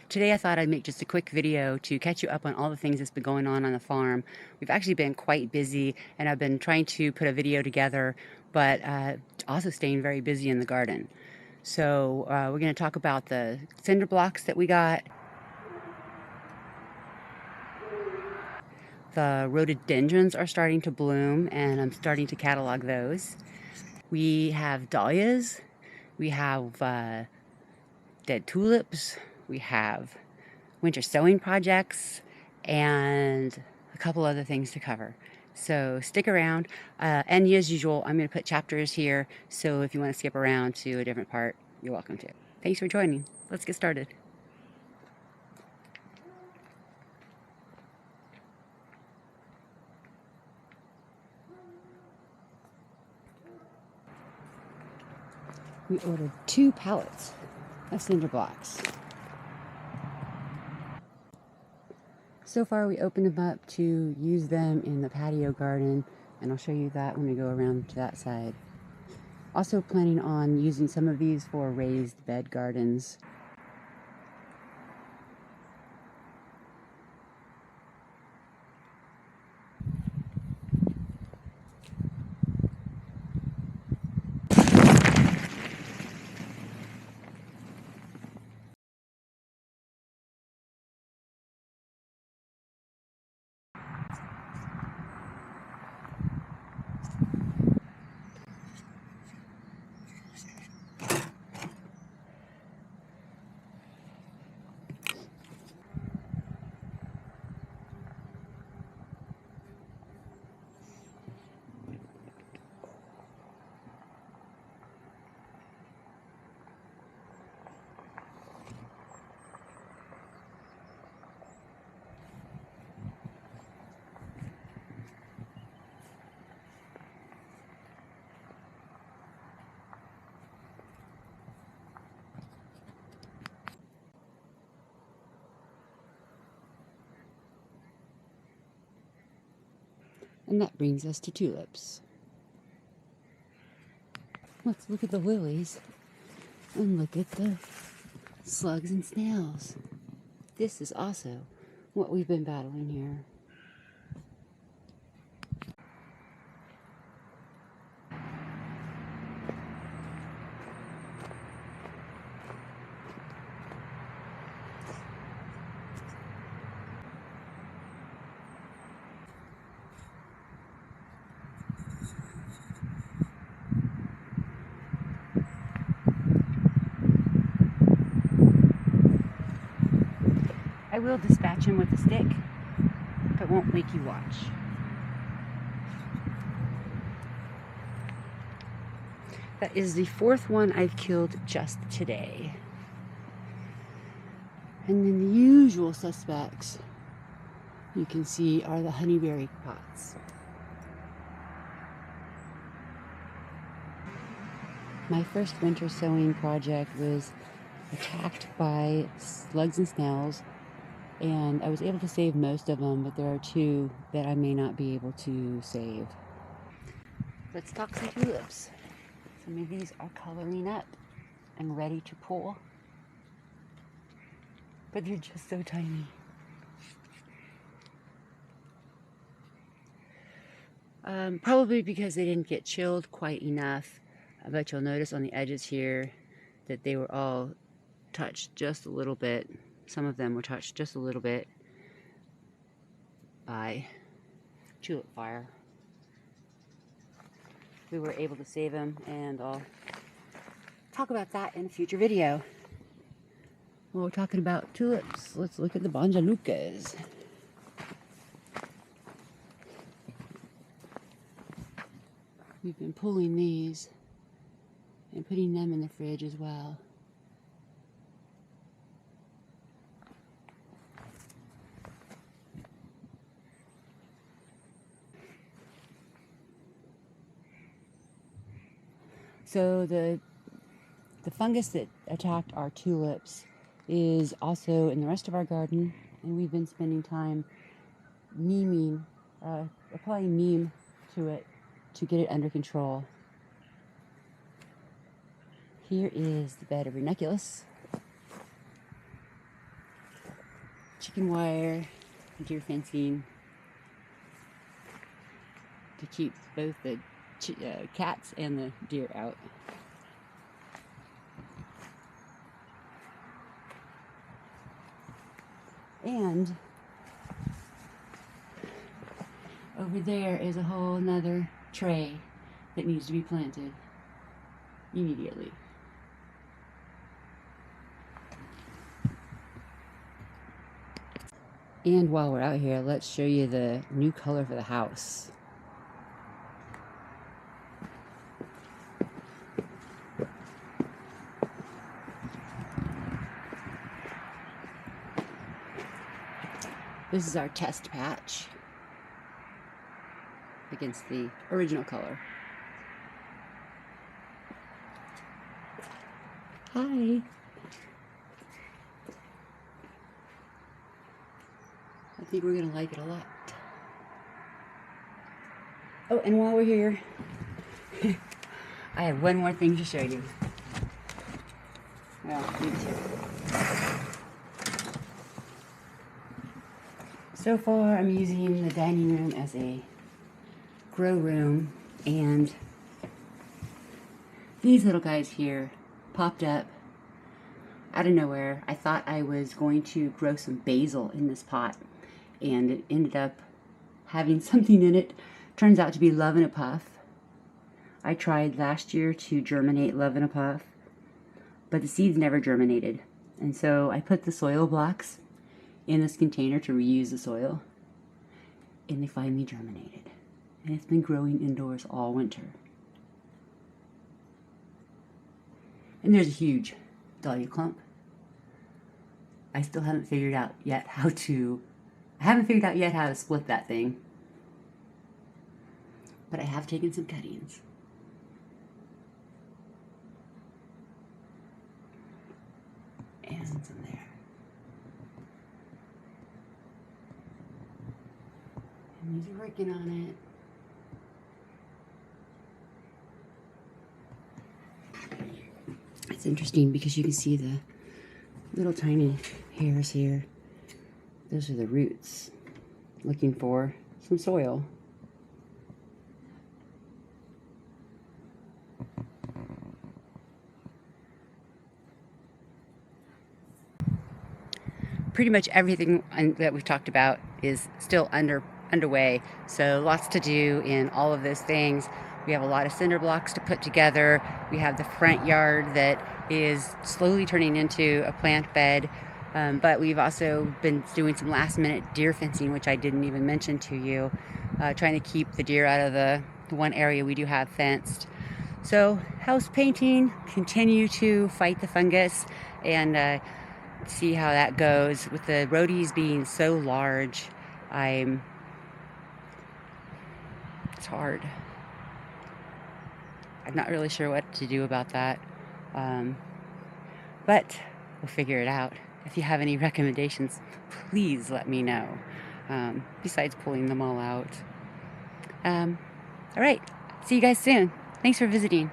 Today I thought I'd make just a quick video to catch you up on all the things that's been going on the farm. We've actually been quite busy, and I've been trying to put a video together, but also staying very busy in the garden. So we're going to talk about the cinder blocks that we got. The rhododendrons are starting to bloom, and I'm starting to catalog those. We have dahlias. We have dead tulips. We have winter sowing projects, and a couple other things to cover. So stick around, and as usual, I'm going to put chapters here, so if you want to skip around to a different part, you're welcome to. Thanks for joining. Let's get started. We ordered 2 pallets of cinder blocks. So far we opened them up to use them in the patio garden, and I'll show you that when we go around to that side. Also planning on using some of these for raised bed gardens. And that brings us to tulips. Let's look at the lilies and look at the slugs and snails. This is also what we've been battling here. I will dispatch him with a stick, but won't make you watch. That is the 4th one I've killed just today. And then the usual suspects you can see are the honeyberry pots. My first winter sowing project was attacked by slugs and snails, and I was able to save most of them, but there are 2 that I may not be able to save. Let's talk some tulips. Some of these are coloring up and ready to pull, but they're just so tiny. Probably because they didn't get chilled quite enough, but you'll notice on the edges here that they were all touched just a little bit. Some of them were touched just a little bit by tulip fire. We were able to save them, and I'll talk about that in a future video. While we're talking about tulips, let's look at the bonjalucas. We've been pulling these and putting them in the fridge as well. So the fungus that attacked our tulips is also in the rest of our garden, and we've been spending time applying neem to it to get it under control. Here is the bed of Ranunculus. chicken wire, deer fencing to keep both the cats and the deer out. And over there is a whole nother tray that needs to be planted immediately. And while we're out here, let's show you the new color for the house. This is our test patch against the original color. Hi. I think we're going to like it a lot. Oh, and while we're here, I have one more thing to show you. Well, maybe two. So far, I'm using the dining room as a grow room, and these little guys here popped up out of nowhere. I thought I was going to grow some basil in this pot, and it ended up having something in it. Turns out to be love in a puff. I tried last year to germinate love in a puff, but the seeds never germinated. And so I put the soil blocks in this container to reuse the soil, and they finally germinated. And it's been growing indoors all winter. And there's a huge dahlia clump. I still haven't figured out yet how to split that thing. But I have taken some cuttings. And some there. And he's working on it. It's interesting because you can see the little tiny hairs here. Those are the roots looking for some soil. Pretty much everything that we've talked about is still underway, so lots to do in all of those things. We have a lot of cinder blocks to put together. We have the front yard that is slowly turning into a plant bed, but we've also been doing some last minute deer fencing, which I didn't even mention to you, trying to keep the deer out of the one area we do have fenced. So house painting, continue to fight the fungus and see how that goes. With the Rhodies being so large, it's hard. I'm not really sure what to do about that, but we'll figure it out. If you have any recommendations, please let me know, besides pulling them all out. All right, see you guys soon. Thanks for visiting.